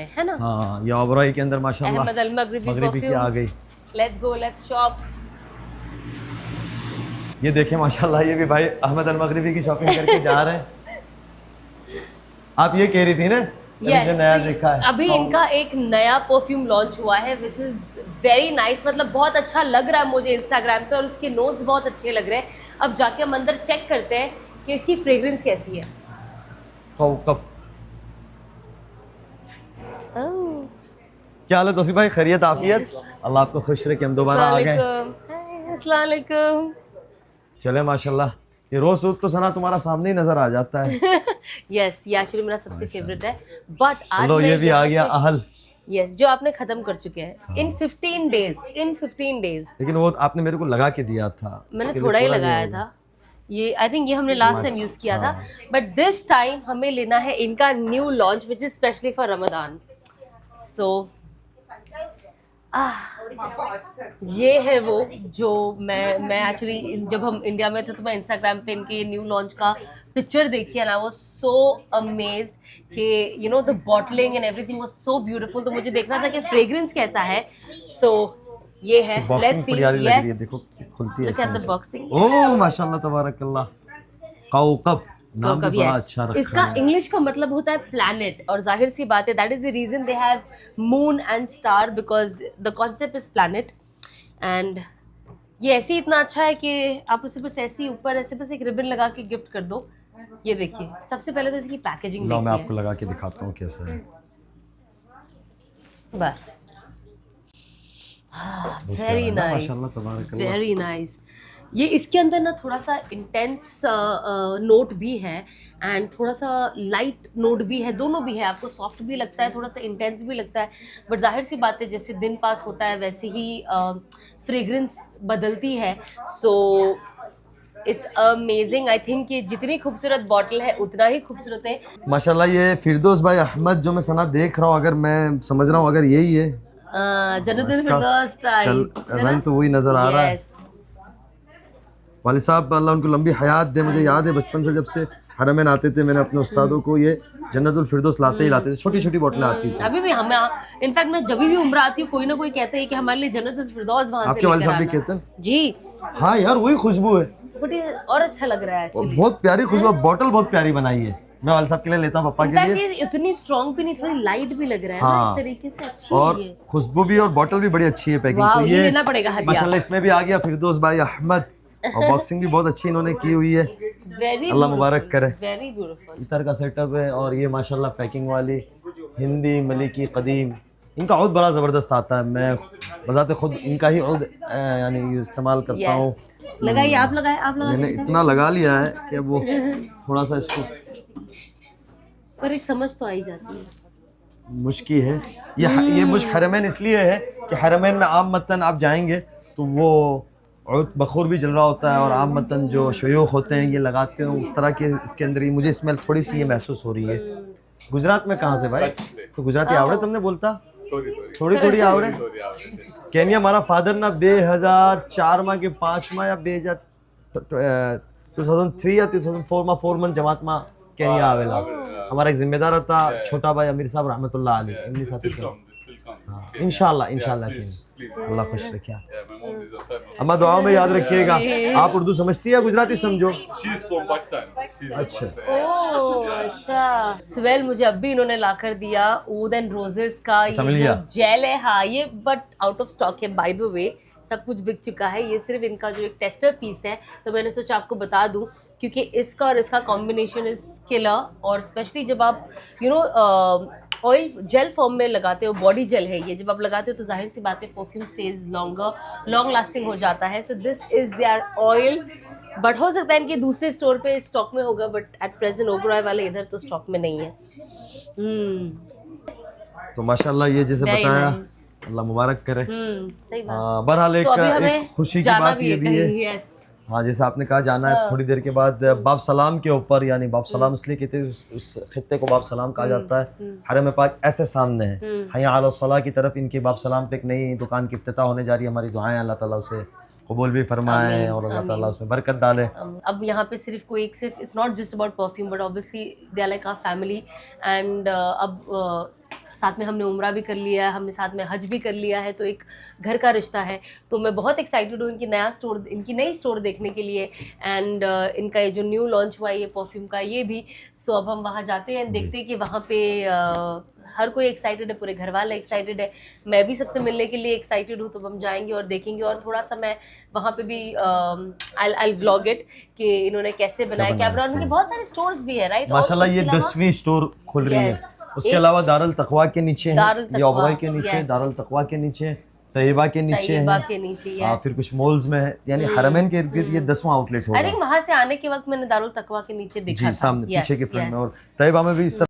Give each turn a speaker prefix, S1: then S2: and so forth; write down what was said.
S1: हमने, है ना?
S2: हाँ, ये ओबरॉय के अंदर माशाल्लाह
S1: अहमद अल मगरिबी
S2: मगरिबी की आ गई।
S1: Let's go, let's shop.
S2: ये देखें माशाल्लाह, ये भी भाई अहमद अल मगरिबी की शॉपिंग करके जा रहे हैं। आप ये कह रही थी ना
S1: Yes,
S2: जो नया
S1: तो
S2: दिखा है
S1: अभी इनका एक नया परफ्यूम लॉन्च हुआ है विच इज़ वेरी नाइस, मतलब बहुत अच्छा लग रहा है मुझे इंस्टाग्राम पे, और उसके नोट्स बहुत अच्छे लग रहे हैं। अब जाके हम अंदर चेक करते हैं कि इसकी फ्रेग्रेंस कैसी है।
S2: कब क्या हाल है तोसी भाई, खैरियत आफियत? अल्लाह आपको खुश रखे, हम दोबारा आ गए।
S1: अस्सलाम वालेकुम।
S2: चले माशाल्लाह, ये रोज सूद तो सना तुम्हारा सामने ही नजर आ जाता है।
S1: यस, ये एक्चुअली मेरा सबसे फेवरेट है, बट आज
S2: लो
S1: मैं
S2: ये भी आ गया अहल।
S1: यस, जो आपने खत्म कर चुके हैं इन 15 डेज।
S2: लेकिन वो आपने मेरे को लगा के दिया था,
S1: मैंने
S2: इसके लिए
S1: थोड़ा ही
S2: ये
S1: लगाया
S2: होगा।
S1: था। ये आई थिंक ये हमने लास्ट टाइम यूज किया था, बट दिस टाइम हमें लेना है इनका new launch which is specially for Ramzan. So ये है वो जो मैं एक्चुअली जब हम इंडिया में थे तो मैं इंस्टाग्राम पे इनके न्यू लॉन्च का पिक्चर देखी है ना, वो सो अमेज्ड कि you know the bottling and everything was so beautiful. तो मुझे देखना था कि फ्रेग्रेंस कैसा है। सो ये है, लेट्स सी।
S2: यस, देखो खुलती है।
S1: Look at the boxing.
S2: Oh माशाल्लाह तबारकल्लाह, कौकब नाम भी
S1: कौकब,
S2: बड़ा
S1: yes.
S2: अच्छा रखा
S1: इसका
S2: है।
S1: इंग्लिश का मतलब होता है प्लैनेट, और जाहिर सी बात है that is the reason they have moon and star, because the concept is planet. And ये ऐसे ही इतना अच्छा है कि आप उसे बस ऐसे ही ऊपर ऐसे बस एक रिबन लगा के गिफ्ट कर दो। ये देखिए, सबसे पहले तो इसकी पैकेजिंग
S2: लो मैं
S1: देखिए,
S2: आपको लगा के दिखाता हूँ कैसा है।
S1: बस वेरी नाइस,
S2: माशाल्लाह तबारकल्लाह।
S1: Very nice. ये इसके अंदर ना थोड़ा सा इंटेंस नोट भी है एंड थोड़ा सा लाइट नोट भी है, दोनों भी है। आपको सॉफ्ट भी लगता है, थोड़ा सा इंटेंस भी लगता है, बट जाहिर सी बात है जैसे दिन पास होता है वैसे ही फ्रेग्रेंस बदलती है। So it's amazing. I think कि जितनी खूबसूरत बॉटल है उतना ही खूबसूरत है
S2: माशाल्लाह। ये फिरदौस भाई अहमद जो मैं सना देख रहा हूँ, अगर मैं समझ रहा हूँ अगर यही है
S1: जन्नतुल फिरदौस टाइप,
S2: रंग तो वही नजर आ रहा है। वालिद साहब अल्लाह उनको लंबी हयात दे। मुझे याद है बचपन से जब से हरमैन आते थे, मैंने अपने उस्तादों को ये जन्नतुल फिरदौस लाते ही लाते थे, छोटी छोटी बोतलें आती थी।
S1: अभी भी हम, इनफैक्ट मैं जब भी उम्र आती हूँ कोई ना कोई कहता है कि हमारे लिए जन्नतुल फिरदौस वहां से
S2: आपके वालिद
S1: लेकर
S2: साहब भी
S1: आना।
S2: कहते हैं
S1: जी
S2: हाँ यार, वही खुशबू है,
S1: बट ये और अच्छा लग रहा है
S2: और
S1: एक्चुअली।
S2: बहुत प्यारी खुशबू। बॉटल बहुत प्यारी बनाई है, मैं वालिद साहब के लिए लेता हूँ, पप्पा के
S1: इनफैक्ट
S2: लिए।
S1: ये इतनी स्ट्रॉन्ग भी नहीं, थोड़ी लाइट भी लग रहा है ना,
S2: हाँ,
S1: एक तरीके से अच्छी
S2: और
S1: है ये।
S2: खुशबू भी और बॉटल भी बड़ी अच्छी है, पैकिंग।
S1: वाह,
S2: तो
S1: ये लेना पड़ेगा हदिया।
S2: माशाल्लाह इसमें भी आ गया फिरदौस भाई अहमद, और बॉक्सिंग भी बहुत अच्छी इन्होंने की हुई है,
S1: वेरी
S2: अल्लाह मुबारक करे।
S1: Very beautiful.
S2: इतर का सेटअप है, और ये माशाल्लाह पैकिंग वाली हिंदी मलिकी कदीम। इनका औद बड़ा ज़बरदस्त आता है, मैं बजाते खुद इनका ही औद यानी इस्तेमाल करता हूँ।
S1: लगाइए, आप लगाए, आप लगाए।
S2: मैंने इतना लगा लिया है कि अब वो थोड़ा सा इसको
S1: पर एक समझ तो आ ही जाती है।
S2: मुश्किल है। ये मुश्क हरमैन इसलिए है कि हरमैन में आम मतन आप जाएंगे तो वो औद बखूर भी जल रहा होता है, और आम मतन जो शयूख होते हैं ये लगाते हैं उस तरह के, इसके अंदर ही मुझे स्मेल थोड़ी सी ये महसूस हो रही है। गुजरात में कहाँ से भाई? तो गुजराती आवड़े तुमने बोलता? थोड़ी थोड़ी आवड़े। केनिया मारा फादर ना 2004 में के 5 में या 2003 या 2004 में 4 मंथ जमात में केनिया आवेला। हमारा एक जिम्मेदार था छोटा भाई अमीर साहब रहमतुल्लाह अलैह, इनके साथ इंशाल्लाह अल्लाह खुश रखे। अम्मा दुआओं में याद रखिएगा। आप उर्दू समझती है, गुजराती समझो? अच्छा
S1: ओह अच्छा। स्वेल मुझे अब भी इन्होंने लाकर दिया ऊद एंड रोजेस का ये
S2: मिल
S1: जो
S2: गया?
S1: जेल है। हाँ, ये बट आउट ऑफ स्टॉक है बाय द वे, सब कुछ बिक चुका है। ये सिर्फ इनका जो एक टेस्टर पीस है, तो मैंने सोचा आपको बता दूं क्योंकि इसका और इसका कॉम्बिनेशन इज किलर। और स्पेशली जब आप you know oil jail form में लगाते हो, बॉडी जेल है ये, जब आप लगाते हो तो जाहिर सी बात है परफ्यूम स्टेज लॉन्ग लास्टिंग हो जाता है। So this is their oil, but हो सकता है इनके दूसरे स्टोर पे स्टॉक में होगा, बट एट प्रेजेंट ओबरॉय वाले इधर तो स्टॉक में नहीं है।
S2: तो माशाल्लाह ये जैसे
S1: Very
S2: बताया,
S1: nice.
S2: अल्लाह मुबारक करे।
S1: सही बात।
S2: बरहाल
S1: तो अभी
S2: एक
S1: हमें
S2: खुशी की
S1: जाना
S2: बात
S1: भी
S2: ये
S1: है
S2: भी है।
S1: कहीं। यस,
S2: हाँ, जैसे आपने कहा जाना है थोड़ी देर के बाद बाब सलाम के ऊपर, यानी बाब सलाम इसलिए कहते हैं उस खित्ते को बाब सलाम कहा जाता है। हरम पाक ऐसे सामने है, हया अला सलाह की तरफ इनके बाब सलाम पे एक नई दुकान की इफ्तिताह होने जा रही है। हमारी दुआएं अल्लाह ताला उसे कबूल भी फरमाए और अल्लाह ताला उसमें बरकत डाले।
S1: अब यहाँ पे सिर्फ it's not just about perfume, but obviously they are like our family. And अब साथ में हमने उम्रा भी कर लिया है, हमने साथ में हज भी कर लिया है, तो एक घर का रिश्ता है। तो मैं बहुत एक्साइटेड हूँ इनकी नई स्टोर देखने के लिए। एंड इनका ये जो न्यू लॉन्च हुआ है ये परफ्यूम का, ये भी। सो अब हम वहाँ जाते हैं, देखते हैं कि वहाँ पे हर कोई एक्साइटेड है, पूरे घर वाले एक्साइटेड है, मैं भी सबसे मिलने के लिए एक्साइटेड हूँ। तो हम जाएंगे और देखेंगे, और थोड़ा सा मैं वहाँ पे भी आई व्लॉग इट कि इन्होंने कैसे बनाया, क्या बनाया। उनके बहुत सारे स्टोर्स भी है, राइट।
S2: माशाल्लाह ये 10वीं स्टोर खुल रही है। उसके अलावा दारुल तकवा के नीचे है, ये अबवाई के नीचे, दारुल तकवा के नीचे, तैयबा के नीचे है, फिर कुछ मॉल्स में है, यानी हरमैन के इर्द गिर्द ये 10वां आउटलेट होगा।
S1: आई थिंक वहां से आने के वक्त मैंने दारुल तकवा के नीचे देखा
S2: जी,
S1: था,
S2: सामने पीछे के फ्रंट में, और तैयबा में भी इस तरह